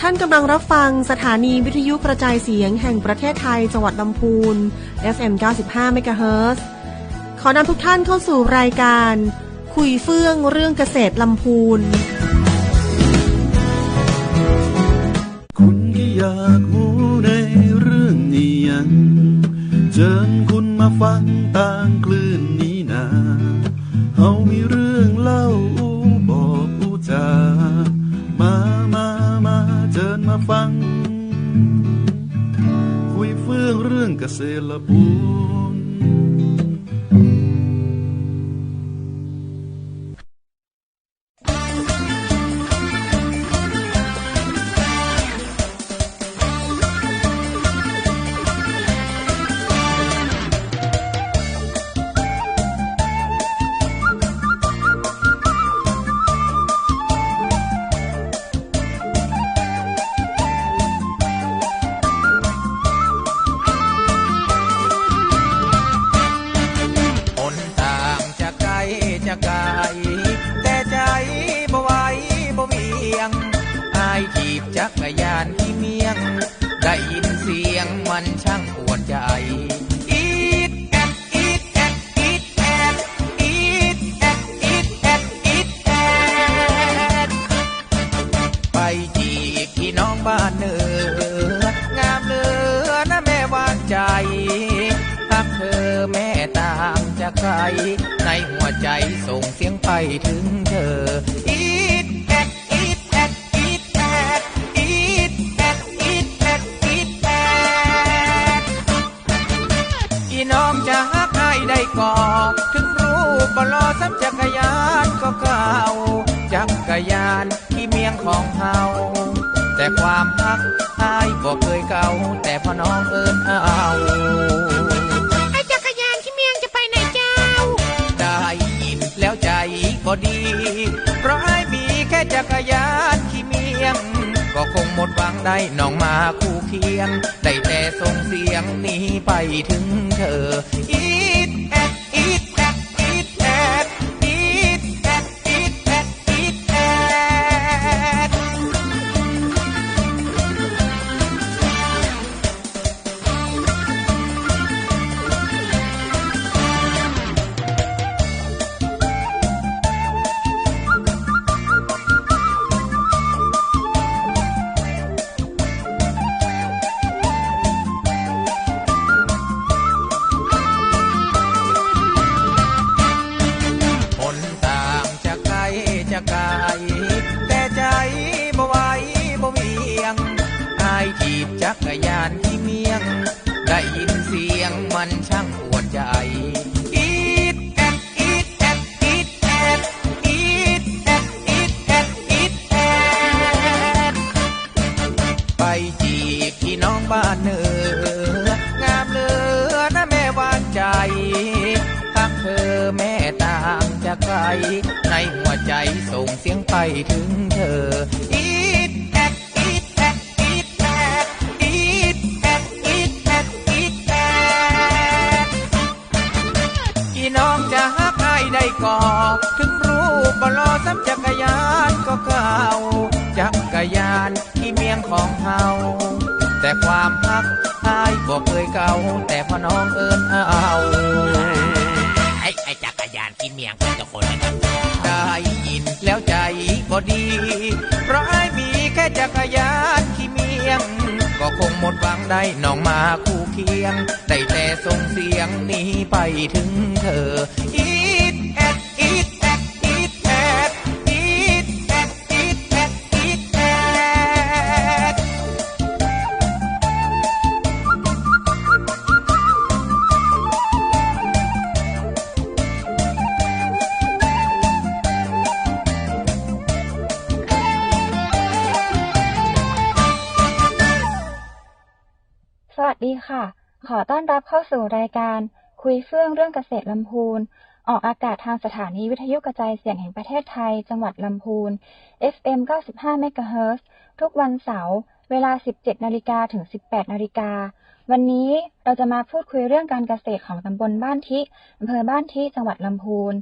านกำลังรับฟังสถานีวิทยุกระจายเสียงแห่งประเทศไทยจังหวัดลำพูน FM 95 เมกะเฮิรตซ์ขอนำทุกท่านเข้าสู่รายการคุยเฟื่องเรื่องเกษตรลำพูนคุณก็อยากรู้ในเรื่องนี้ยังเชิญคุณมาฟังต่างคลื่นนี้นาเฮามีเรื่องเล่าบอกจามาเชิญมาฟังคุยเฟื่องเรื่องเกษตรลำพูนแต่ใจบ่ไหวบ่เวียงอายถีบจักรยานที่เมียงได้ยินเสียงมันช่างปวดใจอีดแอดอีดแอดอีดแอดอีดแอดอีดแอดอีดแอดไปจีบพี่น้องบ้านเหนืองามเหลือนะแม่วางใจรักเธอแม่ตามจะใครในหัวใจส่งเสียงไปถึงเธออีดแอดอีดแอดอีดแอดอีดแอดอีดแอดอีดแอดอีน้องจะฮักให้ได้ก่อถึงรูปบ่หล่อซ้ำจักรยานก็เก่าจักรยานที่เมียงของเฮาแต่ความฮักอ้ายบ่เคยเก่าแต่พอน้องเอิ้นเอาแล้วใจก็ดีเพราะให้มีแค่จักรยานขี่เมียงก็คงหมดหวังได้น้องมาคู่เคียงได้แต่ส่งเสียงนี้ไปถึงเธออีดแอดอีดแอดอีดแอดอีดแอดอีดแอดอีดแอดแต่ใจบ่ไหวบ่เวียงอายถีบจักรยานที่เมียงได้ยินเสียงมันช่างปวดใจอีดแอดอีดแอดอีดแอดอีดแอดอีดแอดอีดแอดไปจีบพี่น้องบ้านเหนืองามเหลือนะแม่วางใจรักเธอแม่ตามจะไกลในหัวใจส่งเสียงไปถึงเธออีดแอดอีดแอดอีดแอดอีดแอดอีดแอดอีดแอดพี่น้องจะฮักให้ได้ก่อถึงรูปบ่หล่อซ้ำจักรยานก็เก่าจักรยานที่เมียงของเฮาแต่ความฮักอ้ายบ่เคยเก่าแต่พอน้องเอิ้นเอาไอ้จักรยานที่เมียงเป็นคนนะครับได้ยินแล้วใจก็ดีเพราะไอ้มีแค่จักรยานที่เมียงก็คงหมดหวังได้น้องมาคู่เคียงได้แต่ส่งเสียงนี้ไปถึงเธออีดแอดอีดแอดอีดแอดอีดแอดอีดแอดอีดแอดสวัสดีค่ะขอต้อนรับเข้าสู่รายการคุยเฟื่องเรื่องเกษตรลำพูนออกอากาศทางสถานีวิทยุกระจายเสียงแห่งประเทศไทยจังหวัดลำพูน FM 95 เมกะเฮิรตซ์ทุกวันเสาร์เวลา 17 นาฬิกาถึง 18 นาฬิกา วันนี้เราจะมาพูดคุยเรื่องการเกษตรของตำบลบ้านทิอำเภอบ้านทิจังหวัดลำพูน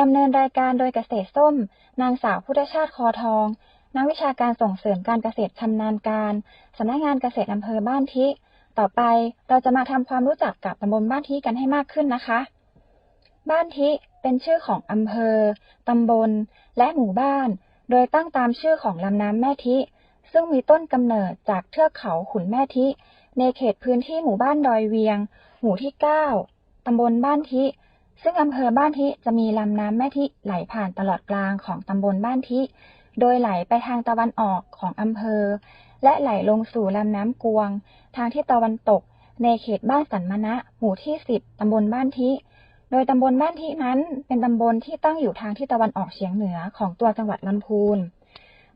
ดำเนินรายการโดยเกษตรส้มนางสาวพุทธชาติคอทอง นักวิชาการส่งเสริมการเกษตรชำนาญการสำนักงานเกษตรอำเภอบ้านทิต่อไปเราจะมาทำความรู้จักกับตำบลบ้านทิกันให้มากขึ้นนะคะบ้านทิเป็นชื่อของอำเภอตำบลและหมู่บ้านโดยตั้งตามชื่อของลำน้ำแม่ทิซึ่งมีต้นกำเนิดจากเทือกเขาขุนแม่ทิในเขตพื้นที่หมู่บ้านดอยเวียงหมู่ที่9ตำบลบ้านทิซึ่งอำเภอบ้านทิจะมีลำน้ำแม่ทิไหลผ่านตลอดกลางของตำบลบ้านทิโดยไหลไปทางตะวันออกของอำเภอและไหลลงสู่ลำน้ำกวงทางทิศตะวันตกในเขตบ้านสันมณะหมู่ที่10ตำบลบ้านทิโดยตำบลบ้านทินั้นเป็นตำบลที่ตั้งอยู่ทางทิศตะวันออกเฉียงเหนือของตัวจังหวัดลำพูน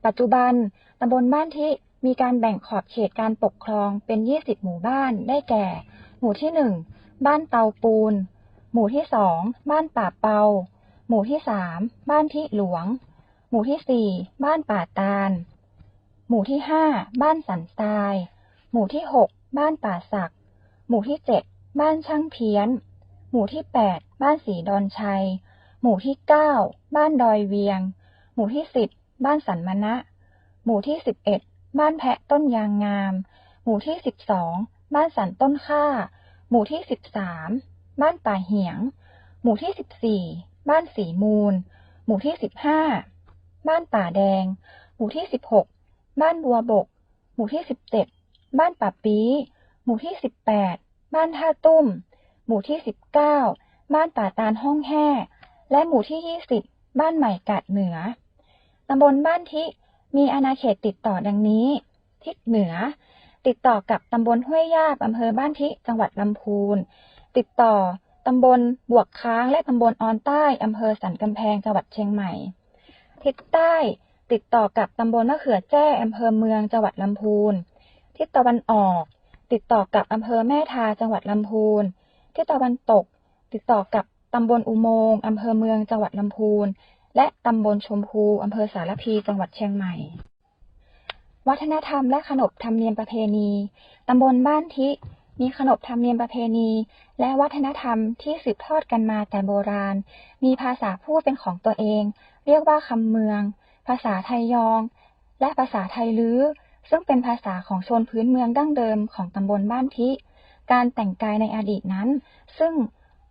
ปัจจุบันตำบลบ้านทิมีการแบ่งขอบเขตการปกครองเป็น20หมู่บ้านได้แก่หมู่ที่1บ้านเตาปูนหมู่ที่2บ้านป่าเปาหมู่ที่3บ้านทิหลวงหมู่ที่4บ้านป่าตาลหมู่ที่5บ้านสันทรายหมู่ที่6บ้านป่าสักหมู่ที่7บ้านช่างเพี้ยนหมู่ที่8บ้านสีดอนชัยหมู่ที่9บ้านดอยเวียงหมู่ที่10บ้านสันมณะหมู่ที่11บ้านแพะต้นยางงามหมู่ที่12บ้านสันต้นข่าหมู่ที่13บ้านป่าเหียงหมู่ที่14บ้านสีมูลหมู่ที่15บ้านป่าแดงหมู่ที่16บ้านบัวบกหมู่ที่17บ้านป่าปีหมู่ที่18บ้านท่าตุ้มหมู่ที่19บ้านป่าตาลห้องแห่และหมู่ที่20บ้านใหม่กาดเหนือตำบลบ้านทิมีอาณาเขตติดต่อดังนี้ทิศเหนือติดต่อกับตำบลห้วยยาบอำเภอบ้านทิจังหวัดลำพูนติดต่อตำบลบวกค้างและตำบลออนใต้อำเภอสันกำแพงจังหวัดเชียงใหม่ทิศใต้ติดต่อกับตำบลมะเขือแจ้อำเภอเมืองจังหวัดลำพูนทิศตะวันออกติดต่อกับอำเภอแม่ทาจังหวัดลำพูนทิศตะวันตกติดต่อกับตำบลอุโมงค์อำเภอเมืองจังหวัดลำพูนและตำบลชมพูอำเภอสารพีจังหวัดเชียงใหม่วัฒนธรรมและขนบธรรมเนียมประเพณีตำบลบ้านทิมีขนบธรรมเนียมประเพณีและวัฒนธรรมที่สืบทอดกันมาแต่โบราณมีภาษาพูดเป็นของตัวเองเรียกว่าคำเมืองภาษาไทยยองและภาษาไทยลื้อซึ่งเป็นภาษาของชนพื้นเมืองดั้งเดิมของตำบลบ้านทิการแต่งกายในอดีตนั้นซึ่ง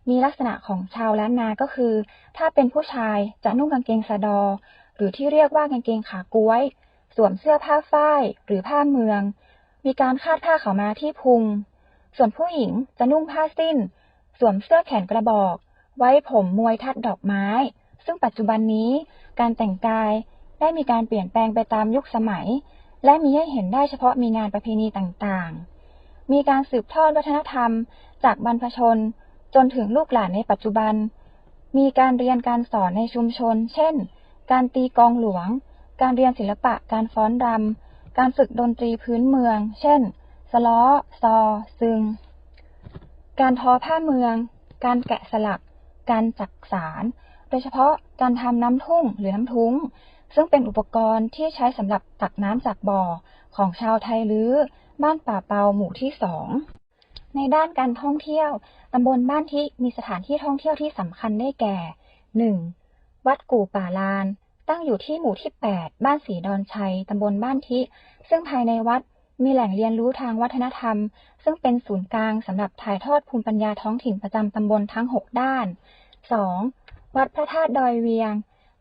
มีลักษณะของชาวล้านนาก็คือถ้าเป็นผู้ชายจะนุ่งกางเกงสะดอหรือที่เรียกว่ากางเกงขาก๊วยสวมเสื้อผ้าฝ้ายหรือผ้าเมืองมีการคาดผ้าขาวม้าที่พุงส่วนผู้หญิงจะนุ่งผ้าสิ้นสวมเสื้อแขนกระบอกไว้ผมมวยทัดดอกไม้ซึ่งปัจจุบันนี้การแต่งกายได้มีการเปลี่ยนแปลงไปตามยุคสมัยและมีให้เห็นได้เฉพาะมีงานประเพณีต่างๆมีการสืบทอดวัฒนธรรมจากบรรพชนจนถึงลูกหลานในปัจจุบันมีการเรียนการสอนในชุมชนเช่นการตีกลองหลวงการเรียนศิลปะการฟ้อนรำการฝึกดนตรีพื้นเมืองเช่นสล้อซอซึงการทอผ้าเมืองการแกะสลักการจักสานโดยเฉพาะการทำน้ำทุ่งหรือน้ำทุ้งซึ่งเป็นอุปกรณ์ที่ใช้สำหรับตักน้ำจากบ่อของชาวไทยลื้อบ้านป่าเปาหมู่ที่2ในด้านการท่องเที่ยวตำบลบ้านทิมีสถานที่ท่องเที่ยวที่สำคัญได้แก่ 1. วัดกู่ป่าลานตั้งอยู่ที่หมู่ที่8บ้านสีดอนชัยตำบลบ้านทิซึ่งภายในวัดมีแหล่งเรียนรู้ทางวัฒนธรรมซึ่งเป็นศูนย์กลางสำหรับถ่ายทอดภูมิปัญญาท้องถิ่นประจำตำบลทั้ง6ด้าน 2. วัดพระธาตุดอยเวียง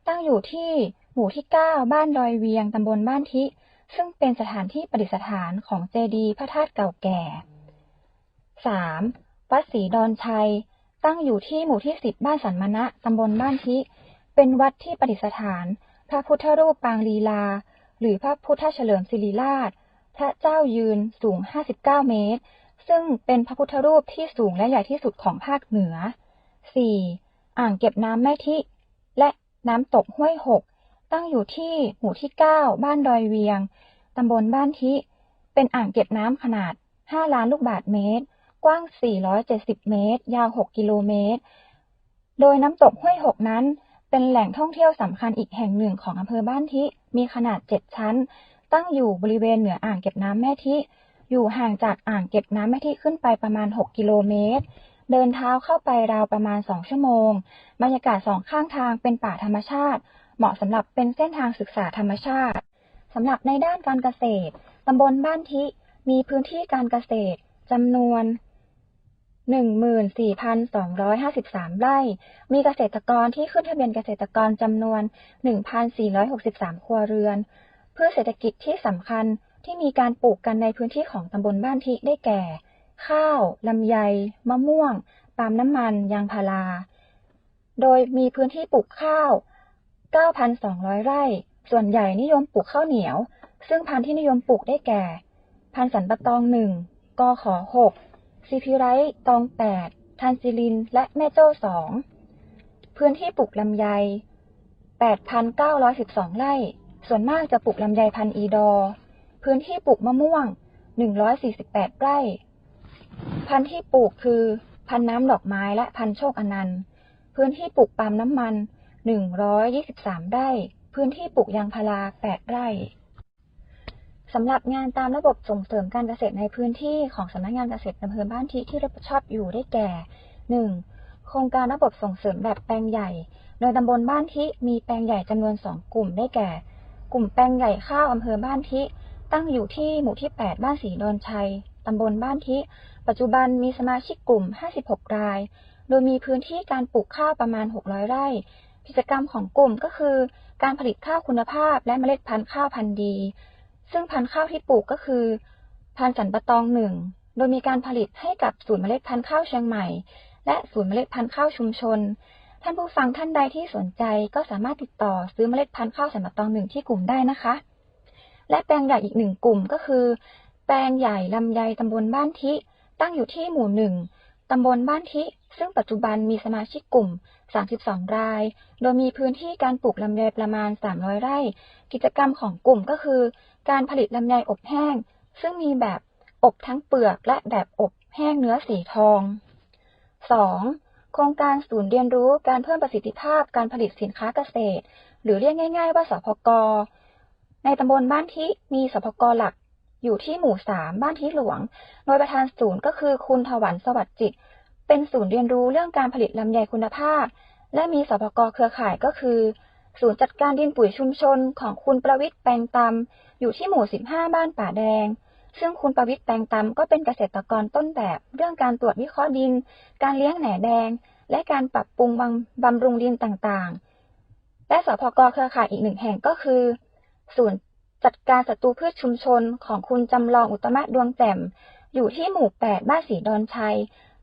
ตั้งอยู่ที่หมู่ที่9บ้านดอยเวียงตำบลบ้านทิซึ่งเป็นสถานที่ประดิษฐานของเจดีย์พระธาตุเก่าแก่ 3. วัดศรีดอนชัยตั้งอยู่ที่หมู่ที่10บ้านสันมณะตำบลบ้านทิเป็นวัดที่ประดิษฐานพระพุทธรูปปางลีลาหรือพระพุทธเฉลิมศิริราชพระเจ้ายืนสูง59เมตรซึ่งเป็นพระพุทธรูปที่สูงและใหญ่ที่สุดของภาคเหนือ 4. อ่างเก็บน้ำแม่ทิและน้ำตกห้วยหกตั้งอยู่ที่หมู่ที่9บ้านดอยเวียงตำบลบ้านทิเป็นอ่างเก็บน้ำขนาด5ล้านลูกบาศก์เมตรกว้าง470เมตรยาว6กิโลเมตรโดยน้ำตกห้วยหกนั้นเป็นแหล่งท่องเที่ยวสำคัญอีกแห่งหนึ่งของอำเภอบ้านทิมีขนาด7ชั้นตั้งอยู่บริเวณเหนืออ่างเก็บน้ำแม่ทิอยู่ห่างจากอ่างเก็บน้ำแม่ทิขึ้นไปประมาณ6กิโลเมตรเดินเท้าเข้าไปราวประมาณ2ชั่วโมงบรรยากาศ2ข้างทางเป็นป่าธรรมชาติเหมาะสำหรับเป็นเส้นทางศึกษาธรรมชาติ สำหรับในด้านการเกษตรตำบลบ้านทิมีพื้นที่การเกษตรจำนวน 14,253 ไร่มีเกษตรกรที่ขึ้นทะเบียนเกษตรกรจำนวน 1,463 ครัวเรือนพืชเศรษฐกิจที่สำคัญที่มีการปลูกกันในพื้นที่ของตำบลบ้านทิได้แก่ ข้าวลำไยมะม่วงปาล์มน้ำมันยางพาราโดยมีพื้นที่ปลูกข้าว 9,200 ไร่ส่วนใหญ่นิยมปลูกข้าวเหนียวซึ่งพันธุ์ที่นิยมปลูกได้แก่พันธุ์สันปะตอง 1 กข. 6 ซีพีไรต์ตอง 8 ทันซิลินและแม่โจ้ 2 พื้นที่ปลูกลำไย 8,912 ไร่ส่วนมากจะปลูกลำไยพันธุ์อีดอร์พื้นที่ปลูกมะม่วง 148 ไร่พันธุ์ที่ปลูกคือพันธุ์น้ำดอกไม้และพันธุ์โชคอนันต์พื้นที่ปลูกปาล์มน้ำมัน123 ไร่พื้นที่ปลูกยางพารา8 ไร่สำหรับงานตามระบบส่งเสริมการเกษตรในพื้นที่ของสำนักงานเกษตรอำเภอบ้านทิที่รับผิดชอบอยู่ได้แก่ 1. โครงการระบบส่งเสริมแบบแปลงใหญ่โดยตำบลบ้านทิมีแปลงใหญ่จำนวน2 กลุ่มได้แก่ กลุ่มแปลงใหญ่ข้าวอำเภอบ้านทิตั้งอยู่ที่หมู่ที่ 8 บ้านศรีดอนชัยตำบลบ้านทิปัจจุบันมีสมาชิกกลุ่ม56 รายโดยมีพื้นที่การปลูกข้าวประมาณ600 ไร่กิจกรรมของกลุ่มก็คือการผลิตข้าวคุณภาพและเมล็ดพันธุ์ข้าวพันธุ์ดีซึ่งพันธุ์ข้าวที่ปลูกก็คือพันธุ์สันปะตอง 1โดยมีการผลิตให้กับศูนย์เมล็ดพันธุ์ข้าวเชียงใหม่และศูนย์เมล็ดพันธุ์ข้าวชุมชนท่านผู้ฟังท่านใดที่สนใจก็สามารถติดต่อซื้อเมล็ดพันธุ์ข้าวสันปะตอง 1ที่กลุ่มได้นะคะและแปลงใหญ่อีก1 กลุ่มก็คือแปลงใหญ่ลำไยตำบลบ้านทิตั้งอยู่ที่หมู่ 1ตำบลบ้านทิซึ่งปัจจุบันมีสมาชิกกลุ่ม32 รายโดยมีพื้นที่การปลูกลำไยประมาณ300 ไร่กิจกรรมของกลุ่มก็คือการผลิตลำไยอบแห้งซึ่งมีแบบอบทั้งเปลือกและแบบอบแห้งเนื้อสีทอง 2. โครงการศูนย์เรียนรู้การเพิ่มประสิทธิภาพการผลิตสินค้าเกษตรหรือเรียกง่ายๆว่าสพก.ในตำบลบ้านทิมีสพก.หลักอยู่ที่หมู่ 3บ้านทิหลวงโดยประธานศูนย์ก็คือคุณถวันสวัสดิ์จิตเป็นศูนย์เรียนรู้เรื่องการผลิตลำไยคุณภาพและมีสพก.เครือข่ายก็คือศูนย์จัดการดินปุ๋ยชุมชนของคุณประวิตรแปลงตำอยู่ที่หมู่15บ้านป่าแดงซึ่งคุณประวิตรแปลงตำก็เป็นเกษตรกรต้นแบบเรื่องการตรวจวิเคราะห์ดินการเลี้ยงแหน่แดงและการปรับปรุงบำรุงดินต่างๆและสพก.เครือข่ายอีก1 แห่งก็คือศูนย์จัดการศัตรูพืชชุมชนของคุณจำลองอุตมะดวงแจ่มอยู่ที่หมู่8บ้านศรีดอนชัย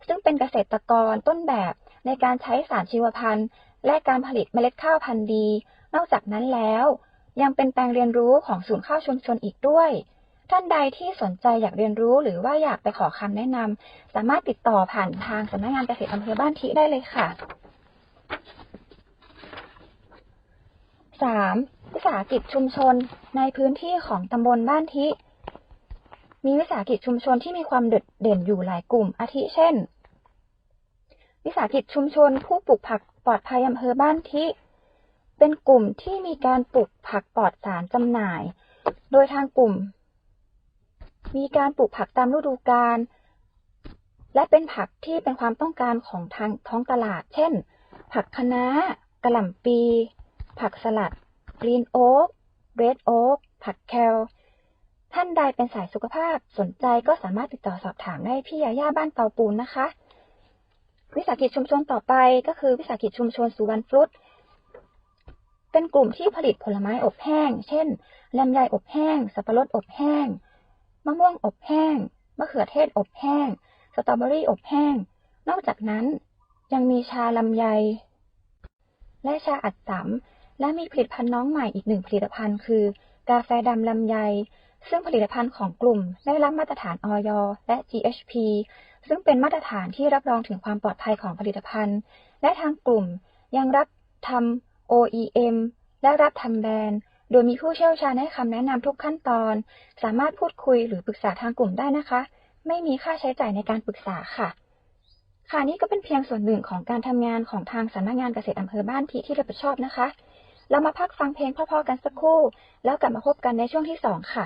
ซึ่งเป็นเกษตรกรต้นแบบในการใช้สารชีวพันธุ์และการผลิตเมล็ดข้าวพันธุ์ดีนอกจากนั้นแล้วยังเป็นแปลงเรียนรู้ของศูนย์ข้าวชุมชนอีกด้วยท่านใดที่สนใจอยากเรียนรู้หรือว่าอยากไปขอคำแนะนำสามารถติดต่อผ่านทางสำนักงานเกษตรอำเภอบ้านทิได้เลยค่ะ 3. วิสาหกิจชุมชนในพื้นที่ของตำบลบ้านทิมีวิสาหกิจชุมชนที่มีความโดดเด่นอยู่หลายกลุ่มอาทิเช่นวิสาหกิจชุมชนผู้ปลูกผักปลอดภัยอำเภอบ้านทิเป็นกลุ่มที่มีการปลูกผักปลอดสารจำหน่ายโดยทางกลุ่มมีการปลูกผักตามฤดูกาลและเป็นผักที่เป็นความต้องการของทางท้องตลาดเช่นผักคะน้ากะหล่ำปีผักสลัดกรีนโอ๊กเรดโอ๊กผักแคลท่านใดเป็นสายสุขภาพสนใจก็สามารถติดต่อสอบถามได้ที่ย่าบ้านเตาปูนนะคะวิสาหกิจชุมชนต่อไปก็คือวิสาหกิจชุมชนสุวรรณฟรุตเป็นกลุ่มที่ผลิตผลไม้อบแห้งเช่นลำไยอบแห้งสับปะรดอบแห้งมะม่วงอบแห้งมะเขือเทศอบแห้งสตรอเบอรี่อบแห้งนอกจากนั้นยังมีชาลำไยและชาอัดสำและมีผลิตภัณฑ์น้องใหม่อีก1 ผลิตภัณฑ์คือกาแฟดำลำไยซึ่งผลิตภัณฑ์ของกลุ่มได้รับมาตรฐานอย.และ GHP ซึ่งเป็นมาตรฐานที่รับรองถึงความปลอดภัยของผลิตภัณฑ์และทางกลุ่มยังรับทำ OEM และรับทำแบรนด์โดยมีผู้เชี่ยวชาญให้คำแนะนำทุกขั้นตอนสามารถพูดคุยหรือปรึกษาทางกลุ่มได้นะคะไม่มีค่าใช้จ่ายในการปรึกษาค่ะนี่ก็เป็นเพียงส่วนหนึ่งของการทำงานของทางสำนักงานเกษตรอำเภอบ้านทิที่รับผิดชอบนะคะเรามาพักฟังเพลงเพราะๆกันสักครู่แล้วกลับมาพบกันในช่วงที่2ค่ะ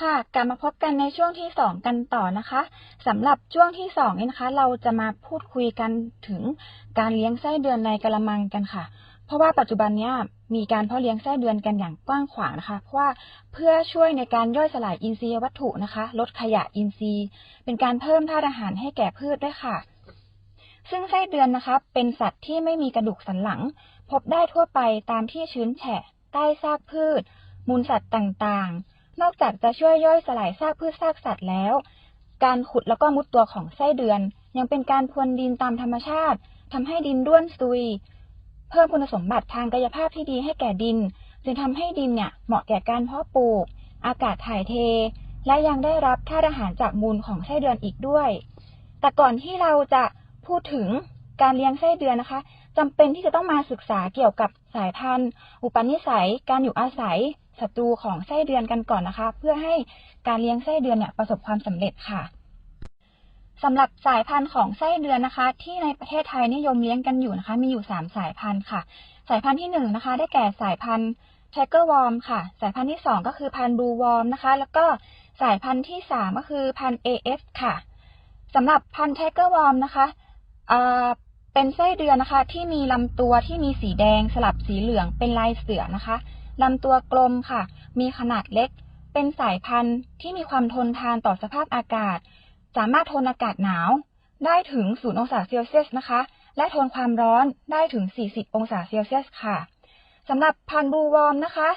ค่ะกลับมาพบกันในช่วงที่2กันต่อนะคะสำหรับช่วงที่2นี้นะคะเราจะมาพูดคุยกันถึงการเลี้ยงไส้เดือนในกระมังกันค่ะเพราะว่าปัจจุบันนี้มีการเพาะเลี้ยงไส้เดือนกันอย่างกว้างขวางนะคะเพราะว่าเพื่อช่วยในการย่อยสลายอินทรีย์วัตถุนะคะลดขยะอินทรีย์เป็นการเพิ่มธาตุอาหารให้แก่พืชด้วยค่ะซึ่งไส้เดือนนะคะเป็นสัตว์ที่ไม่มีกระดูกสันหลังพบได้ทั่วไปตามที่ชื้นแฉะใต้ซากพืชมูลสัตว์ต่างๆนอกจากจะช่วยย่อยสลายซากพืชซากสัตว์แล้วการขุดแล้วก็มุดตัวของไส้เดือนยังเป็นการพรวนดินตามธรรมชาติทำให้ดินร่วนซุยเพิ่มคุณสมบัติทางกายภาพที่ดีให้แก่ดินจึงทำให้ดินเนี่ยเหมาะแก่การเพาะปลูกอากาศถ่ายเทและยังได้รับธาตุอาหารจากมูลของไส้เดือนอีกด้วยแต่ก่อนที่เราจะพูดถึงการเลี้ยงไส้เดือนนะคะจำเป็นที่จะต้องมาศึกษาเกี่ยวกับสายพันธุ์อุปนิสัยการอยู่อาศัยศัตรูของไส้เดือนกันก่อนนะคะเพื่อให้การเลี้ยงไส้เดือนเนี่ยประสบความสำเร็จค่ะสำหรับสายพันธุ์ของไส้เดือนนะคะที่ในประเทศไทยนิยมเลี้ยงกันอยู่นะคะมีอยู่3สายพันธุ์ค่ะสายพันธุ์ที่1นะคะได้แก่สายพันธุ์ไทเกอร์วอร์มค่ะสายพันธุ์ที่2ก็คือพันธุ์บลูวอร์มนะคะแล้วก็สายพันธุ์ที่3ก็คือพันธุ์ AF ค่ะสำหรับพันธุ์ไทเกอร์วอร์มนะคะเป็นไส้เดือนนะคะที่มีลำตัวที่มีสีแดงสลับสีเหลืองเป็นลายเสือนะคะลำตัวกลมค่ะมีขนาดเล็กเป็นสายพันธุ์ที่มีความทนทานต่อสภาพอากาศสามารถทนอากาศหนาวได้ถึง0องศาเซลเซียสนะคะและทนความร้อนได้ถึง40องศาเซลเซียสค่ะสำหรับพันธุ์บลูวอร์มนะคะ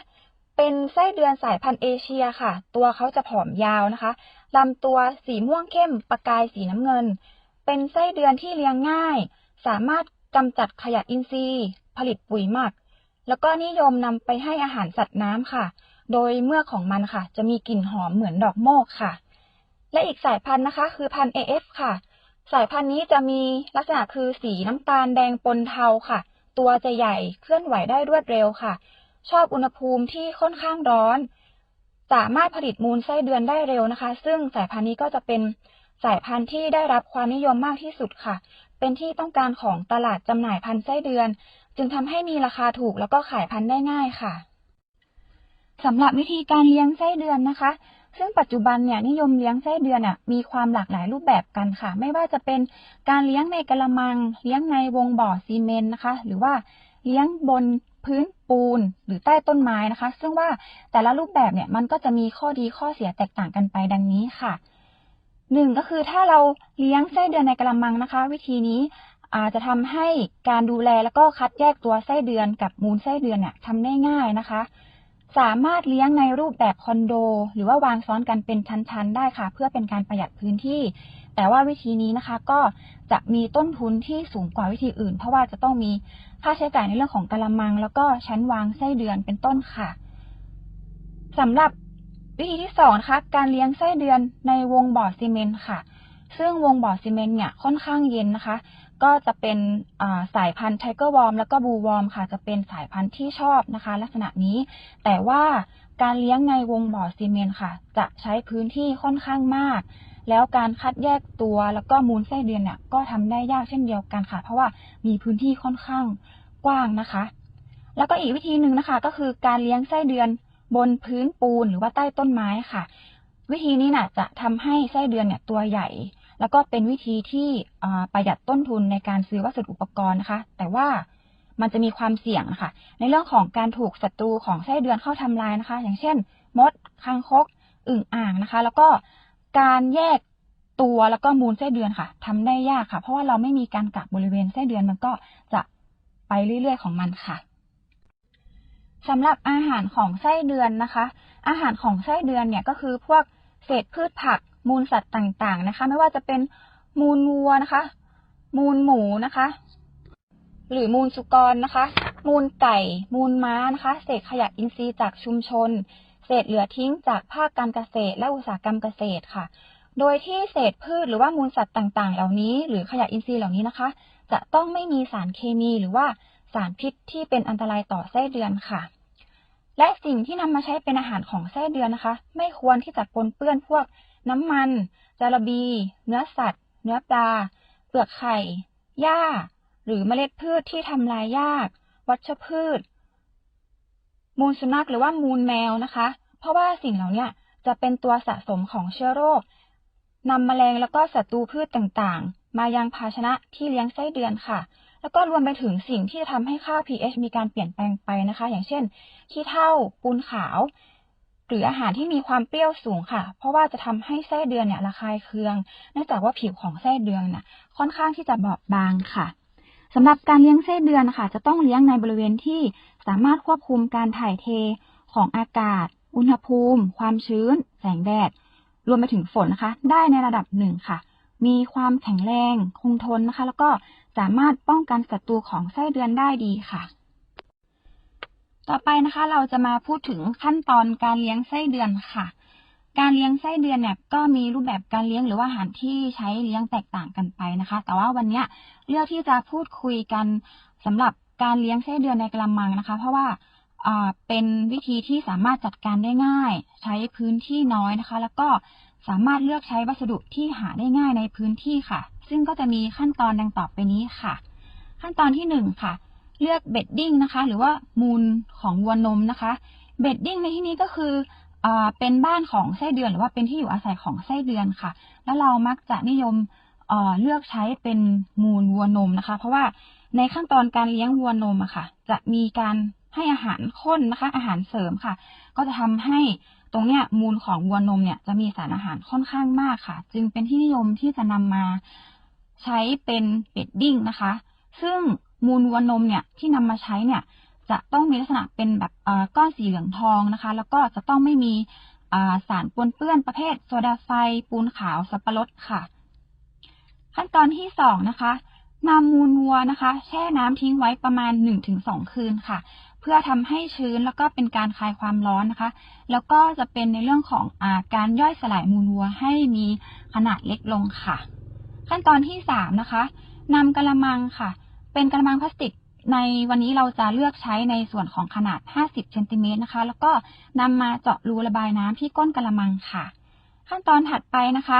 เป็นไส้เดือนสายพันธุ์เอเชียค่ะตัวเขาจะผอมยาวนะคะลำตัวสีม่วงเข้มประกายสีน้ำเงินเป็นไส้เดือนที่เลี้ยงง่ายสามารถกำจัดขยะอินทรีย์ผลิตปุ๋ยหมักแล้วก็นิยมนำไปให้อาหารสัตว์น้ำค่ะโดยเมือกของมันค่ะจะมีกลิ่นหอมเหมือนดอกโมกค่ะและอีกสายพันธุ์นะคะคือพันธุ์ AF ค่ะสายพันธุ์นี้จะมีลักษณะคือสีน้ำตาลแดงปนเทาค่ะตัวจะใหญ่เคลื่อนไหวได้รวดเร็วค่ะชอบอุณหภูมิที่ค่อนข้างร้อนสามารถผลิตมูลไส้เดือนได้เร็วนะคะซึ่งสายพันธุ์นี้ก็จะเป็นสายพันธุ์ที่ได้รับความนิยมมากที่สุดค่ะเป็นที่ต้องการของตลาดจำหน่ายพันธุ์ไส้เดือนจึงทำให้มีราคาถูกแล้วก็ขายพันธุ์ได้ง่ายค่ะสำหรับวิธีการเลี้ยงไส้เดือนนะคะซึ่งปัจจุบันเนี่ยนิยมเลี้ยงไส้เดือนมีความหลากหลายรูปแบบกันค่ะไม่ว่าจะเป็นการเลี้ยงในกระมังเลี้ยงในวงบ่อซีเมนต์นะคะหรือว่าเลี้ยงบนพื้นปูนหรือใต้ต้นไม้นะคะซึ่งว่าแต่ละรูปแบบเนี่ยมันก็จะมีข้อดีข้อเสียแตกต่างกันไปดังนี้ค่ะ1ก็คือถ้าเราเลี้ยงไส้เดือนในกระมังนะคะวิธีนี้อาจจะทำให้การดูแลแล้วก็คัดแยกตัวไส้เดือนกับมูลไส้เดือนเนี่ยทำได้ง่ายนะคะสามารถเลี้ยงในรูปแบบคอนโดหรือว่าวางซ้อนกันเป็นชั้นๆได้ค่ะเพื่อเป็นการประหยัดพื้นที่แต่ว่าวิธีนี้นะคะก็จะมีต้นทุนที่สูงกว่าวิธีอื่นเพราะว่าจะต้องมีค่าใช้จ่ายในเรื่องของกระมังแล้วก็ชั้นวางไส้เดือนเป็นต้นค่ะสำหรับวิธีที่2นะคะการเลี้ยงไส้เดือนในวงบ่อซีเมนต์ค่ะซึ่งวงบ่อซีเมนต์เนี่ยค่อนข้างเย็นนะคะก็จะเป็นสายพันธุ์ไทเกอร์วอร์มแล้วก็บลูวอร์มค่ะจะเป็นสายพันธุ์ที่ชอบนะคะลักษณะนี้แต่ว่าการเลี้ยงในวงบ่อซีเมนต์ค่ะจะใช้พื้นที่ค่อนข้างมากแล้วการคัดแยกตัวแล้วก็มูลไส้เดือนเนี่ยก็ทำได้ยากเช่นเดียวกันค่ะเพราะว่ามีพื้นที่ค่อนข้างกว้างนะคะแล้วก็อีกวิธีหนึ่งนะคะก็คือการเลี้ยงไส้เดือนบนพื้นปูนหรือว่าใต้ต้นไม้ค่ะวิธีนี้น่ะจะทำให้ไส้เดือนเนี่ยตัวใหญ่แล้วก็เป็นวิธีที่ประหยัดต้นทุนในการซื้อวัสดุอุปกรณ์นะคะแต่ว่ามันจะมีความเสี่ยงนะคะในเรื่องของการถูกศัตรูของไส้เดือนเข้าทำลายนะคะอย่างเช่นมดคางคกอึ่งอ่างนะคะแล้วก็การแยกตัวแล้วก็มูลไส้เดือนค่ะทำได้ยากค่ะเพราะว่าเราไม่มีการกักบริเวณไส้เดือนมันก็จะไปเรื่อยๆของมันค่ะสำหรับอาหารของไส้เดือนนะคะอาหารของไส้เดือนเนี่ยก็คือพวกเศษพืชผักมูลสัตว์ต่างๆนะคะไม่ว่าจะเป็นมูลวัวนะคะมูลหมูนะคะหรือมูลสุกรนะคะมูลไก่มูลม้านะคะเศษขยะอินทรีย์จากชุมชนเศษเหลือทิ้งจากภาคการเกษตรและอุตสาหกรรมเกษตรค่ะโดยที่เศษพืชหรือว่ามูลสัตว์ต่างๆเหล่านี้หรือขยะอินทรีย์เหล่านี้นะคะจะต้องไม่มีสารเคมีหรือว่าสารพิษที่เป็นอันตรายต่อไส้เดือนค่ะและสิ่งที่นำมาใช้เป็นอาหารของไส้เดือนนะคะไม่ควรที่จะปนเปื้อนพวกน้ำมันจาระบีเนื้อสัตว์เนื้อปลาเปลือกไข่หญ้าหรือเมล็ดพืชที่ทำลายยากวัชพืชมูลสุนัขหรือว่ามูลแมวนะคะเพราะว่าสิ่งเหล่านี้ จะเป็นตัวสะสมของเชื้อโรคนำแมลงแล้วก็ศัตรูพืชต่างๆมายังภาชนะที่เลี้ยงไส้เดือนค่ะแล้วก็รวมไปถึงสิ่งที่จะทำให้ค่า pH มีการเปลี่ยนแปลงไปนะคะอย่างเช่นขี้เถ้าปูนขาวหรืออาหารที่มีความเปรี้ยวสูงค่ะเพราะว่าจะทำให้ไส้เดือนเนี่ยระคายเคืองเนื่องจากว่าผิวของไส้เดือนน่ะค่อนข้างที่จะบอบบางค่ะสำหรับการเลี้ยงไส้เดือนค่ะจะต้องเลี้ยงในบริเวณที่สามารถควบคุมการถ่ายเทของอากาศอุณหภูมิความชื้นแสงแดดรวมไปถึงฝนนะคะได้ในระดับหนึ่งค่ะมีความแข็งแรงคงทนนะคะแล้วก็สามารถป้องกันศัตรูของไส้เดือนได้ดีค่ะต่อไปนะคะเราจะมาพูดถึงขั้นตอนการเลี้ยงไส้เดือนค่ะการเลี้ยงไส้เดือนเนี่ยก็มีรูปแบบการเลี้ยงหรือว่าอาหารที่ใช้เลี้ยงแตกต่างกันไปนะคะแต่ว่าวันนี้เลือกที่จะพูดคุยกันสำหรับการเลี้ยงไส้เดือนในกระมังนะคะเพราะว่าเป็นวิธีที่สามารถจัดการได้ง่ายใช้พื้นที่น้อยนะคะแล้วก็สามารถเลือกใช้วัสดุที่หาได้ง่ายในพื้นที่ค่ะซึ่งก็จะมีขั้นตอนดังต่อไปนี้ค่ะขั้นตอนที่1ค่ะเลือกเบดดิ้งนะคะหรือว่ามูลของวัวนมนะคะเบดดิ้งในที่นี้ก็คือเป็นบ้านของไส้เดือนหรือว่าเป็นที่อยู่อาศัยของไส้เดือนค่ะแล้วเรามักจะนิยมเลือกใช้เป็นมูลวัวนมนะคะเพราะว่าในขั้นตอนการเลี้ยงวัวนมอะค่ะจะมีการให้อาหารข้นนะคะอาหารเสริมค่ะก็จะทำให้ตรงเนี้ยมูลของวัวนมเนี่ยจะมีสารอาหารค่อนข้างมากค่ะจึงเป็นที่นิยมที่จะนำมาใช้เป็นเบดดิ้งนะคะซึ่งมูลวัวนมเนี่ยที่นำมาใช้เนี่ยจะต้องมีลักษณะเป็นแบบก้อนสีเหลืองทองนะคะแล้วก็จะต้องไม่มีสารปนเปื้อนประเภทโซดาไฟปูนขาวสับปะรดค่ะขั้นตอนที่2นะคะนำมูลวัวนะคะแช่น้ำทิ้งไว้ประมาณ 1-2 คืนค่ะเพื่อทำให้ชื้นแล้วก็เป็นการคลายความร้อนนะคะแล้วก็จะเป็นในเรื่องของการย่อยสลายมูลวัวให้มีขนาดเล็กลงค่ะขั้นตอนที่3นะคะนำกระมังค่ะเป็นกระมังพลาสติกในวันนี้เราจะเลือกใช้ในส่วนของขนาด50เซนติเมตรนะคะแล้วก็นำมาเจาะรูระบายน้ำที่ก้นกระมังค่ะขั้นตอนถัดไปนะคะ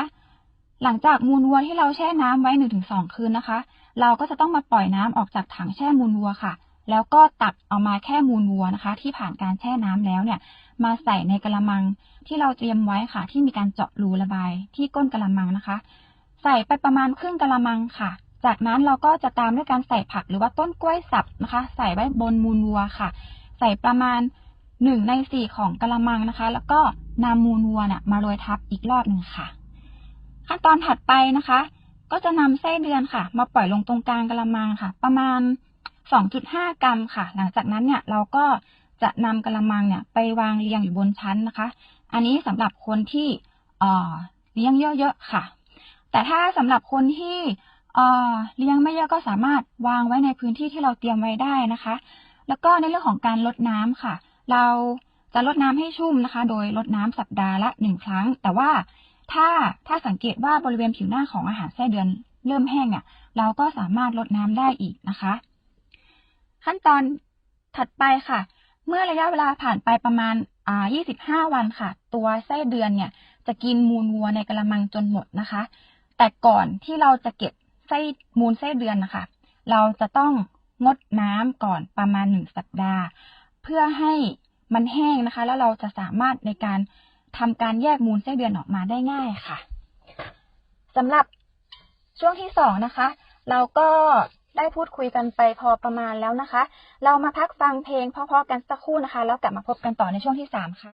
หลังจากมูลวัวที่เราแช่น้ำไว้ 1-2 คืนนะคะเราก็จะต้องมาปล่อยน้ำออกจากถังแช่มูลวัวค่ะแล้วก็ตักเอามาแค่มูลวัวนะคะที่ผ่านการแช่น้ำแล้วเนี่ยมาใส่ในกระมังที่เราเตรียมไว้ค่ะที่มีการเจาะรูระบายที่ก้นกระมังนะคะใส่ไปประมาณครึ่งกระมังค่ะจากนั้นเราก็จะตามด้วยการใส่ผักหรือว่าต้นกล้วยสับนะคะใส่ไว้บนมูลวัวค่ะใส่ประมาณ1/4ของกระมังนะคะแล้วก็นำมูลวัวเนี่ยมาโรยทับอีกรอบหนึ่งค่ะขั้นตอนถัดไปนะคะก็จะนำไส้เดือนค่ะมาปล่อยลงตรงกลางกระมังค่ะประมาณ 2.5 กรัมค่ะหลังจากนั้นเนี่ยเราก็จะนำกระมังเนี่ยไปวางเรียงอยู่บนชั้นนะคะอันนี้สำหรับคนที่เลี้ยงเยอะๆค่ะแต่ถ้าสำหรับคนที่เลี้ยงไม่เยอะก็สามารถวางไว้ในพื้นที่ที่เราเตรียมไว้ได้นะคะแล้วก็ในเรื่องของการรดน้ำค่ะเราจะรดน้ำให้ชุ่มนะคะโดยรดน้ำสัปดาห์ละ1 ครั้งแต่ว่าถ้าสังเกตว่าบริเวณผิวหน้าของอาหารไส้เดือนเริ่มแห้งเนี่ยเราก็สามารถรดน้ำได้อีกนะคะขั้นตอนถัดไปค่ะเมื่อระยะเวลาผ่านไปประมาณ25 วันค่ะตัวไส้เดือนเนี่ยจะกินมูลวัวในกระมังจนหมดนะคะแต่ก่อนที่เราจะเก็บมูลไส้เดือนนะคะเราจะต้องงดน้ำก่อนประมาณ1 สัปดาห์เพื่อให้มันแห้งนะคะแล้วเราจะสามารถในการทำการแยกมูลไส้เดือนออกมาได้ง่ายค่ะสำหรับช่วงที่2นะคะเราก็ได้พูดคุยกันไปพอประมาณแล้วนะคะเรามาพักฟังเพลงเพราะๆกันสักครู่นะคะแล้วกลับมาพบกันต่อในช่วงที่3ค่ะ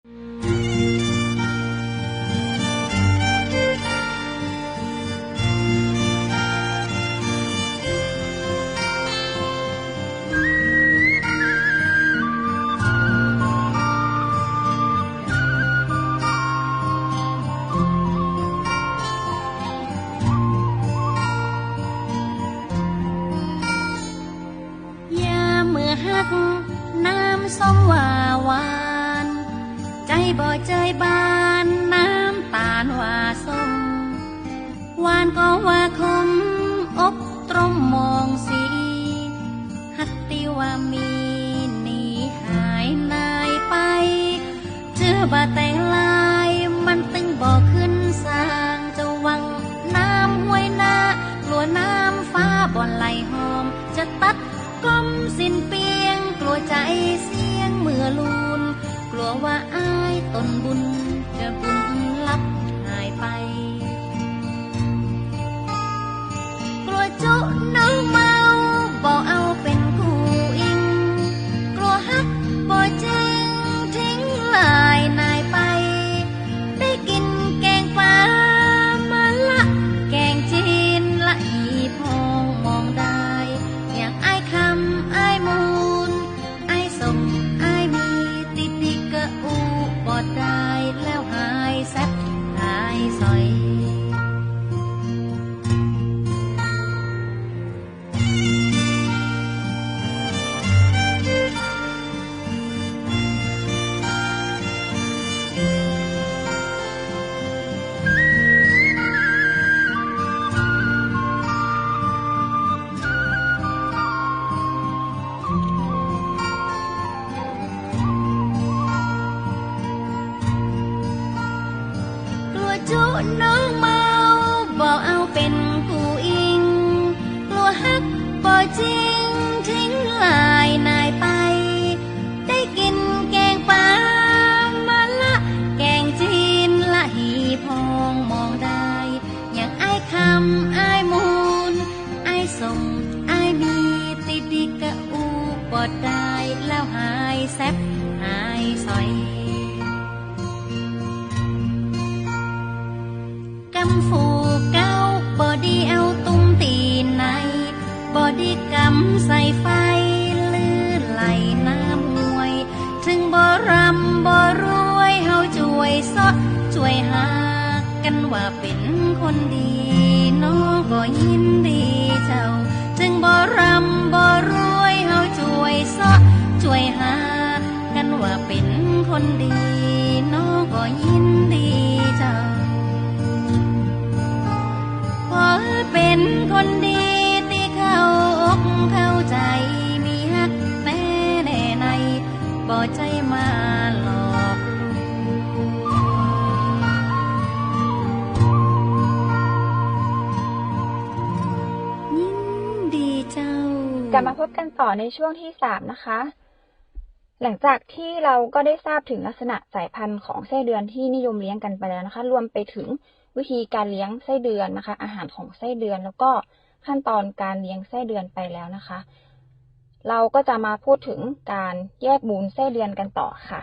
น้ำส้มว่าหวานใจบ่เจยบานน้ำตาลว่าส้มหวานก็ว่าคมอบตรมมองสีหักติว่ามีหนีหายนายไปเชื่อบาแต่งลายมันตึงบ่ขึ้นสร้างจะวังน้ำห้วยนากลัวน้ำฟ้าบ่อนไหลหอมจะตัดกลมสิ้นเปียงกลัวใจเสียงเมื่อลูนกลัวว่าอ้ายตนบุญจะบุญลับหายไปกลัวจุน้องเมาบ่เอาเป็นคู่อิงกลัวฮักบ่จริงทิ้งลายนายไปได้กินแกงปลามาละแกงจีนละอีพองมองได้อย่างอ้ายคำอ้ายมูลอ้ายสมอ้ายมีติปิกะอูบอดได้แล้วหายแซ่บหายซอยจุน้องเมาบ่เอาเป็นคู่อิงกลัวฮักบ่จริงทิ้งลายนายไปได้กินแกงปลามาละแกงจีนละหีพองมองได้อย่างอ้ายคำอ้ายมูลอ้ายส่งอ้ายมีติดิกะอูบอดได้แล้วหายแซ่บหายซอยกำฟูเก้าบอดีเอาตุ้มตีนในบอดีกำใส่ไฟลื่นไหลน้ำมวยถึงบ่รำบ่รวยเฮาช่วยซอช่วยหากันว่าเป็นคนดีน้องก็ยินดีเจ้าถึงบ่รำบ่รวยเฮาช่วยซอช่วยหากันว่าเป็นคนดีน้องก็ยินดีเจ้าขอเป็นคนดีที่เข้าอกเข้าใจมีฮักแน่แน่ในบ่ใจมาหลอกยินดีเจ้ากลับมาพบกันต่อในช่วงที่3นะคะหลังจากที่เราก็ได้ทราบถึงลักษณะสายพันธุ์ของไส้เดือนที่นิยมเลี้ยงกันไปแล้วนะคะรวมไปถึงวิธีการเลี้ยงไส้เดือนนะคะอาหารของไส้เดือนแล้วก็ขั้นตอนการเลี้ยงไส้เดือนไปแล้วนะคะเราก็จะมาพูดถึงการแยกมูลไส้เดือนกันต่อค่ะ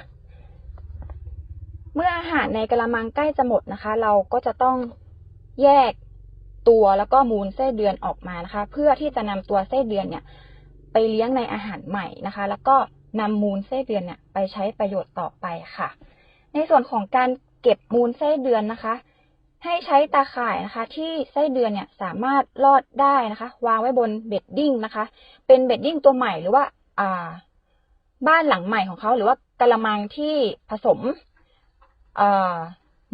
เมื่ออาหารในกระมังใกล้จะหมดนะคะเราก็จะต้องแยกตัวแล้วก็มูลไส้เดือนออกมานะคะเพื่อที่จะนำตัวไส้เดือนเนี่ยไปเลี้ยงในอาหารใหม่นะคะแล้วก็นำมูลไส้เดือนเนี่ยไปใช้ประโยชน์ต่อไปค่ะในส่วนของการเก็บมูลไส้เดือนนะคะให้ใช้ตาข่ายนะคะที่ไส้เดือนเนี่ยสามารถลอดได้นะคะวางไว้บนเบดดิ้งนะคะเป็นเบดดิ้งตัวใหม่หรือว่าบ้านหลังใหม่ของเขาหรือว่ากระมังที่ผสม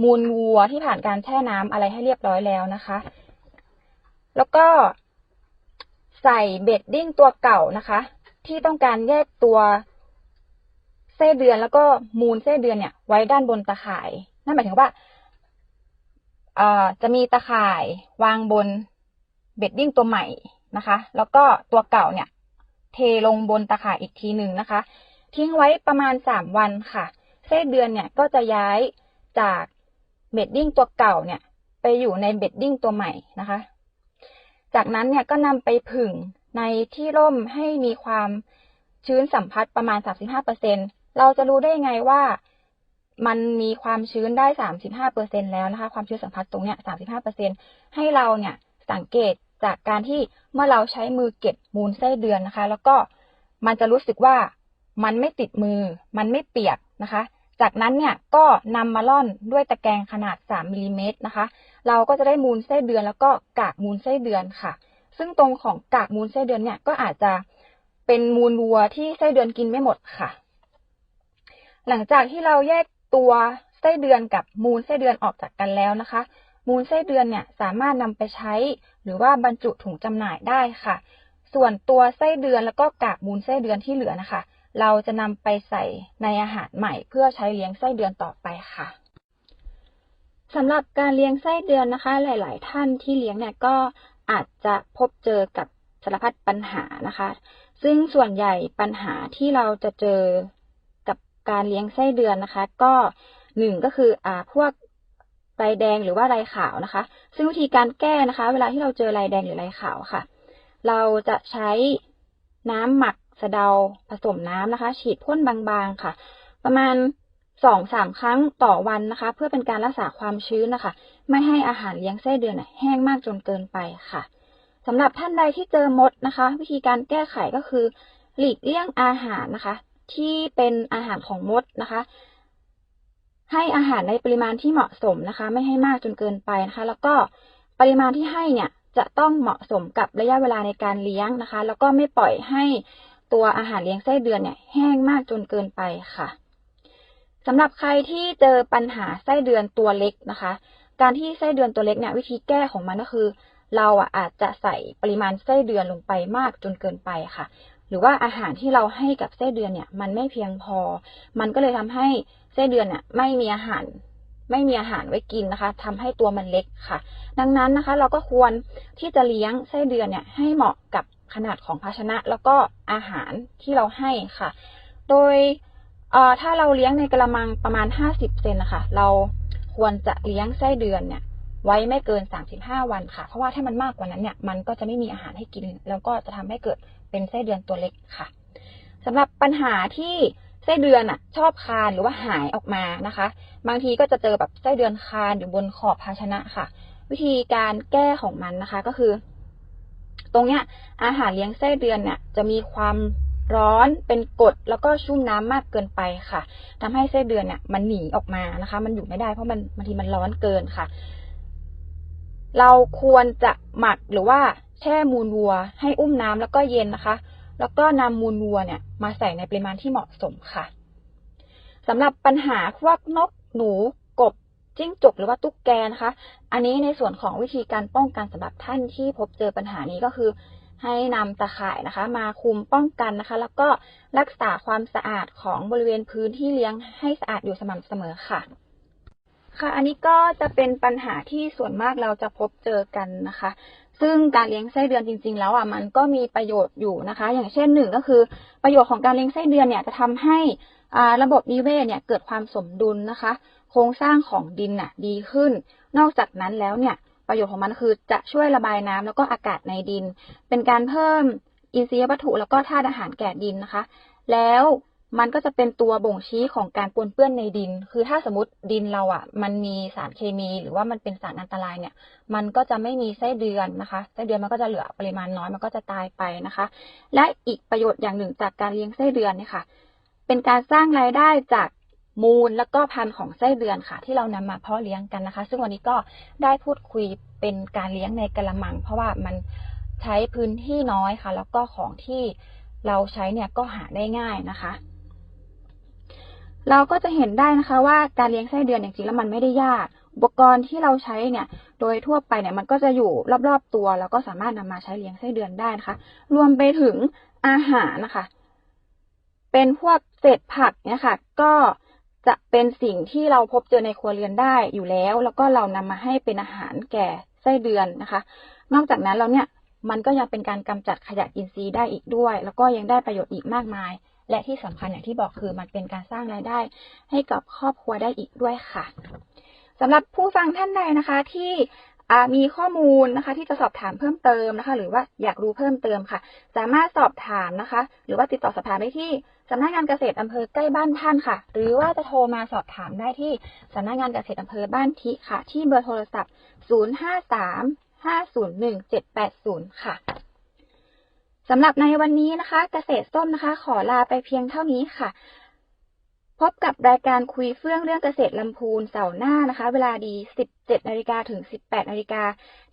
มูลวัวที่ผ่านการแช่น้ำอะไรให้เรียบร้อยแล้วนะคะแล้วก็ใส่เบดดิ้งตัวเก่านะคะที่ต้องการแยกตัวไส้เดือนแล้วก็มูลไส้เดือนเนี่ยไว้ด้านบนตาข่ายนั่นหมายถึงว่าจะมีตาข่ายวางบนเบดดิ้งตัวใหม่นะคะแล้วก็ตัวเก่าเนี่ยเทลงบนตาข่ายอีกทีหนึ่งนะคะทิ้งไว้ประมาณ3 วันค่ะไส้เดือนเนี่ยก็จะย้ายจากเบดดิ้งตัวเก่าเนี่ยไปอยู่ในเบดดิ้งตัวใหม่นะคะจากนั้นเนี่ยก็นำไปผึ่งในที่ร่มให้มีความชื้นสัมผัสประมาณ 35%เราจะรู้ได้ไงว่า มันมีความชื้นได้ 35% แล้วนะคะความชื้นสัมผัสตรงเนี้ย 35% ให้เราเนี่ยสังเกตจากการที่เมื่อเราใช้มือเก็บมูลไส้เดือนนะคะแล้วก็มันจะรู้สึกว่ามันไม่ติดมือมันไม่เปียกนะคะจากนั้นเนี่ยก็นำมาร่อนด้วยตะแกรงขนาด3มิลลิเมตรนะคะเราก็จะได้มูลไส้เดือนแล้วก็กากมูลไส้เดือนค่ะซึ่งตรงของกากมูลไส้เดือนเนี่ยก็อาจจะเป็นมูลวัวที่ไส้เดือนกินไม่หมดค่ะหลังจากที่เราแยกตัวไส้เดือนกับมูลไส้เดือนออกจากกันแล้วนะคะมูลไส้เดือนเนี่ยสามารถนำไปใช้หรือว่าบรรจุถุงจำหน่ายได้ค่ะส่วนตัวไส้เดือนแล้วก็กากมูลไส้เดือนที่เหลือนะคะเราจะนำไปใส่ในอาหารใหม่เพื่อใช้เลี้ยงไส้เดือนต่อไปค่ะสำหรับการเลี้ยงไส้เดือนนะคะหลายๆท่านที่เลี้ยงเนี่ยก็อาจจะพบเจอกับสารพัดปัญหานะคะซึ่งส่วนใหญ่ปัญหาที่เราจะเจอกับการเลี้ยงไส้เดือนนะคะก็1ก็คือพวกลายแดงหรือว่าลายขาวนะคะซึ่งวิธีการแก้นะคะเวลาที่เราเจอลายแดงหรือลายขาวค่ะเราจะใช้น้ำหมักสะเดาผสมน้ำนะคะฉีดพ่นบางๆค่ะประมาณ 2-3 ครั้งต่อวันนะคะเพื่อเป็นการรักษาความชื้นนะคะไม่ให้อาหารเลี้ยงไส้เดือนแห้งมากจนเกินไปค่ะสำหรับท่านใดที่เจอมดนะคะวิธีการแก้ไขก็คือหลีกเลี่ยงอาหารนะคะที่เป็นอาหารของมดนะคะให้อาหารในปริมาณที่เหมาะสมนะคะไม่ให้มากจนเกินไปนะคะแล้วก็ปริมาณที่ให้เนี่ยจะต้องเหมาะสมกับระยะเวลาในการเลี้ยงนะคะแล้วก็ไม่ปล่อยให้ตัวอาหารเลี้ยงไส้เดือนเนี่ยแห้งมากจนเกินไปค่ะสำหรับใครที่เจอปัญหาไส้เดือนตัวเล็กนะคะการที่ไส้เดือนตัวเล็กเนี่ยวิธีแก้ของมันก็คือเราอาจจะใส่ปริมาณไส้เดือนลงไปมากจนเกินไปค่ะหรือว่าอาหารที่เราให้กับไส้เดือนเนี่ยมันไม่เพียงพอมันก็เลยทำให้ไส้เดือนเนี่ยไม่มีอาหารไว้กินนะคะทำให้ตัวมันเล็กค่ะดังนั้นนะคะเราก็ควรที่จะเลี้ยงไส้เดือนเนี่ยให้เหมาะกับขนาดของภาชนะแล้วก็อาหารที่เราให้ค่ะโดยถ้าเราเลี้ยงในกระมังประมาณ50 เซนนะคะเราควรจะเลี้ยงไส้เดือนเนี่ยไว้ไม่เกิน35 วันค่ะเพราะว่าถ้ามันมากกว่านั้นเนี่ยมันก็จะไม่มีอาหารให้กินแล้วก็จะทำให้เกิดเป็นไส้เดือนตัวเล็กค่ะสำหรับปัญหาที่ไส้เดือนชอบคานหรือว่าหายออกมานะคะบางทีก็จะเจอแบบไส้เดือนคานอยู่บนขอบภาชนะค่ะวิธีการแก้ของมันนะคะก็คือตรงเนี้ยอาหารเลี้ยงไส้เดือนเนี่ยจะมีความร้อนเป็นกรดแล้วก็ชุ่มน้ำมากเกินไปค่ะทำให้ไส้เดือนเนี่ยมันหนีออกมานะคะมันอยู่ไม่ได้เพราะมันบางทีมันร้อนเกินค่ะเราควรจะหมักหรือว่าแช่มูลวัวให้อุ้มน้ำแล้วก็เย็นนะคะแล้วก็นำมูลวัวเนี่ยมาใส่ในปริมาณที่เหมาะสมค่ะสำหรับปัญหาพวกนกหนูกบจิ้งจกหรือว่าตุ๊กแกนะคะอันนี้ในส่วนของวิธีการป้องกันสำหรับท่านที่พบเจอปัญหานี้ก็คือให้นำตะข่ายนะคะมาคุมป้องกันนะคะแล้วก็รักษาความสะอาดของบริเวณพื้นที่เลี้ยงให้สะอาดอยู่สม่ำเสมอค่ะอันนี้ก็จะเป็นปัญหาที่ส่วนมากเราจะพบเจอกันนะคะซึ่งการเลี้ยงไส้เดือนจริงๆแล้วมันก็มีประโยชน์อยู่นะคะอย่างเช่น1ก็คือประโยชน์ของการเลี้ยงไส้เดือนเนี่ยจะทำให้ระบบนิเวศเนี่ยเกิดความสมดุลนะคะโครงสร้างของดินดีขึ้นนอกจากนั้นแล้วเนี่ยประโยชน์ของมันคือจะช่วยระบายน้ำแล้วก็อากาศในดินเป็นการเพิ่มอินทรีย์วัตถุแล้วก็ธาตุอาหารแก่ดินนะคะแล้วมันก็จะเป็นตัวบ่งชี้ของการปนเปื้อนในดินคือถ้าสมมติดินเรามันมีสารเคมีหรือว่ามันเป็นสารอันตรายเนี่ยมันก็จะไม่มีไส้เดือนนะคะไส้เดือนมันก็จะเหลือปริมาณน้อยมันก็จะตายไปนะคะและอีกประโยชน์อย่างหนึ่งจากการเลี้ยงไส้เดือนเนี่ยค่ะเป็นการสร้างรายได้จากมูลแล้วก็พันธุ์ของไส้เดือนค่ะที่เรานำมาเพาะเลี้ยงกันนะคะซึ่งวันนี้ก็ได้พูดคุยเป็นการเลี้ยงในกระมังเพราะว่ามันใช้พื้นที่น้อยค่ะแล้วก็ของที่เราใช้เนี่ยก็หาได้ง่ายนะคะเราก็จะเห็นได้นะคะว่าการเลี้ยงไส้เดือนจริงๆแล้วมันไม่ได้ยากอุปกรณ์ที่เราใช้เนี่ยโดยทั่วไปเนี่ยมันก็จะอยู่รอบๆตัวแล้วก็สามารถนำมาใช้เลี้ยงไส้เดือนได้นะคะรวมไปถึงอาหารนะคะเป็นพวกเศษผักเนี่ยค่ะก็จะเป็นสิ่งที่เราพบเจอในครัวเรือนได้อยู่แล้วแล้วก็เรานำมาให้เป็นอาหารแก่ไส้เดือนนะคะนอกจากนั้นแล้วเนี่ยมันก็ยังเป็นการกำจัดขยะอินทรีย์ได้อีกด้วยแล้วก็ยังได้ประโยชน์อีกมากมายและที่สำคัญอย่างที่บอกคือมันเป็นการสร้างรายได้ให้กับครอบครัวได้อีกด้วยค่ะสำหรับผู้ฟังท่านใดนะคะที่มีข้อมูลนะคะที่จะสอบถามเพิ่มเติมนะคะหรือว่าอยากรู้เพิ่มเติมค่ะสามารถสอบถามนะคะหรือว่าติดต่อสอบถามได้ที่ สำนักงานเกษตรอำเภอใกล้บ้านท่านค่ะหรือว่าจะโทรมาสอบถามได้ที่สำนักงานเกษตรอำเภอบ้านทิค่ะที่เบอร์โทรศัพท์053-501-780ค่ะสำหรับในวันนี้นะคะเกษตรส้มนะคะขอลาไปเพียงเท่านี้ค่ะพบกับรายการคุยเฟื่องเรื่องเกษตรลำพูนเสาร์หน้านะคะเวลาดี 17 นาฬิกาถึง 18 นาฬิกา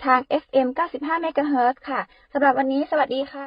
ทาง FM 95 เมกะเฮิรตซ์ค่ะสำหรับวันนี้สวัสดีค่ะ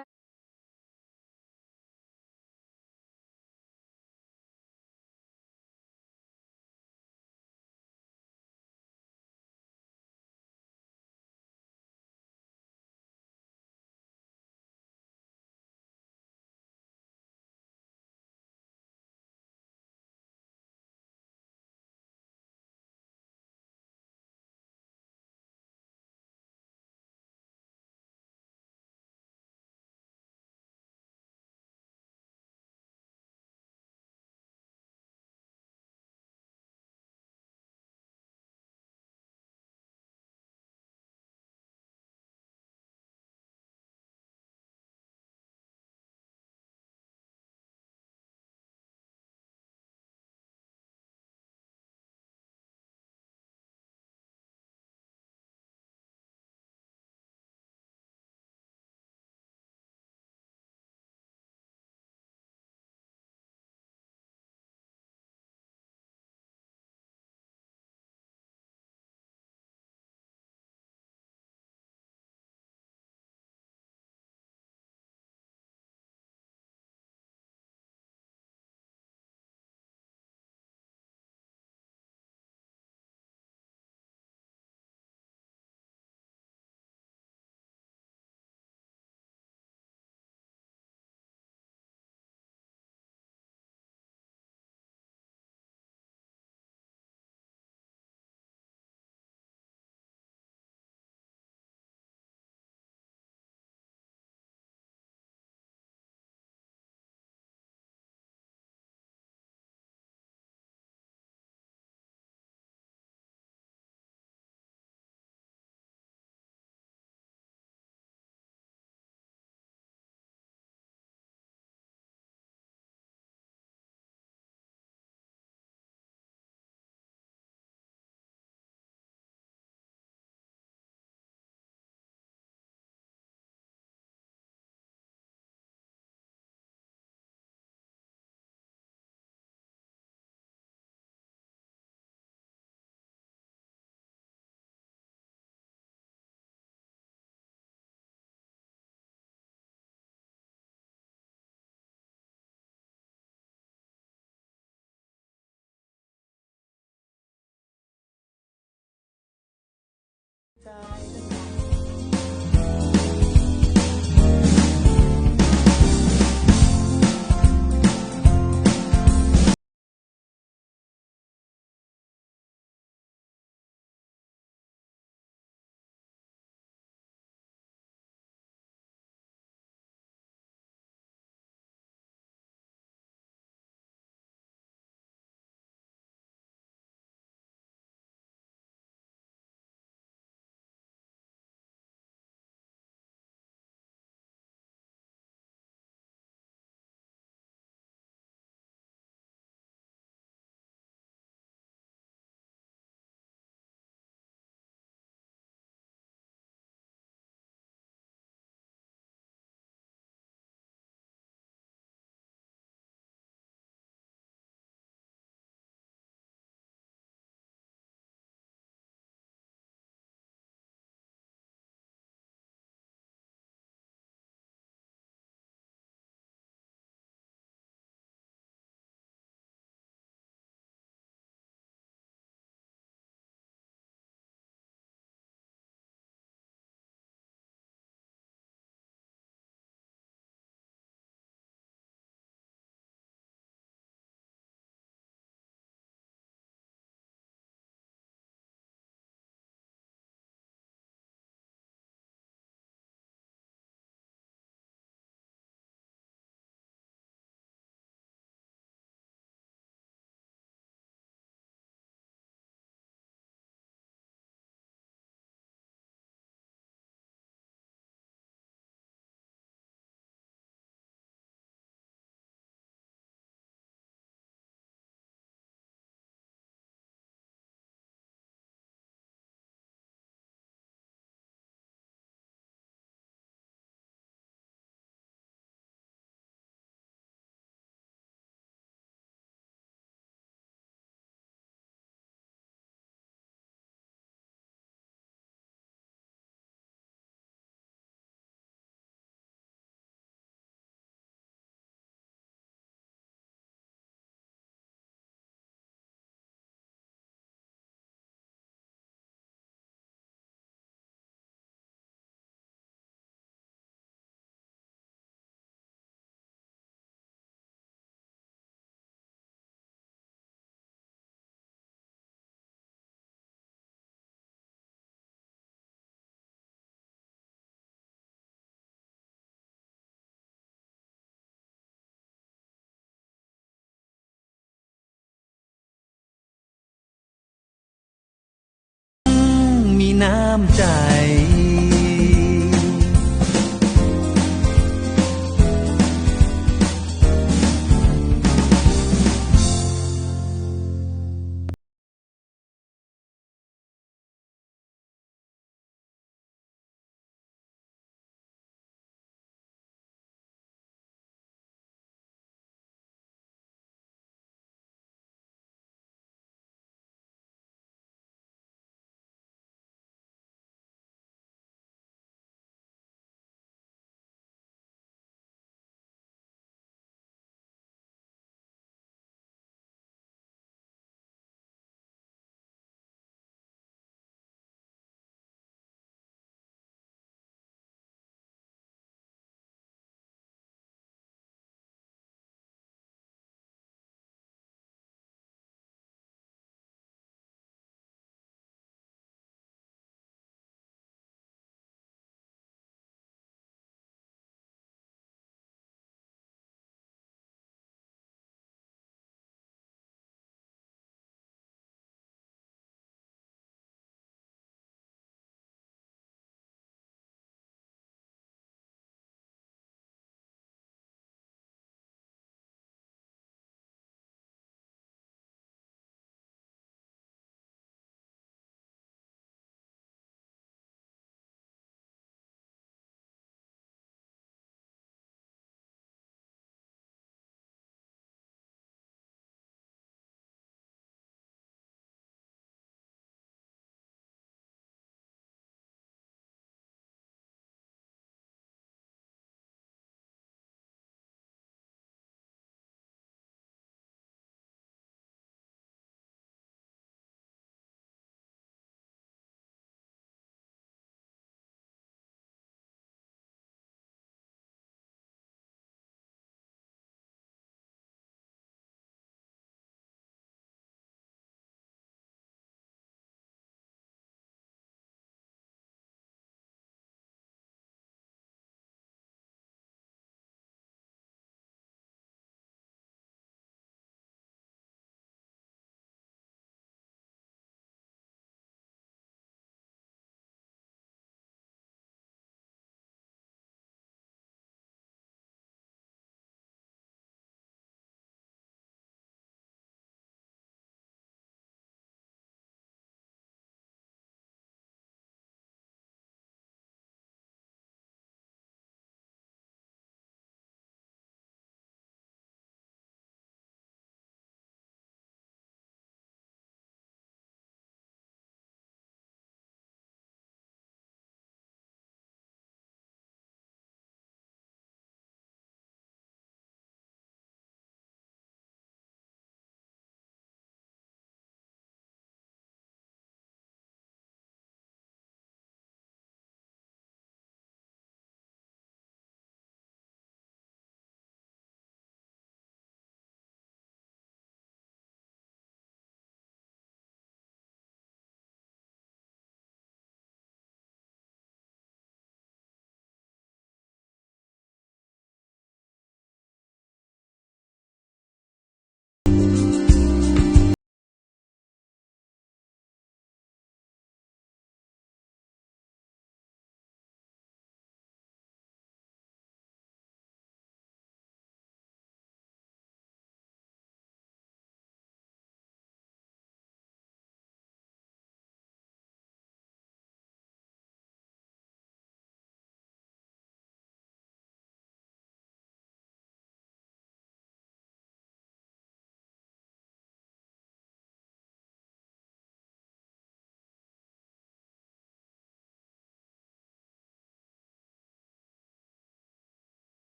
น้ำใจ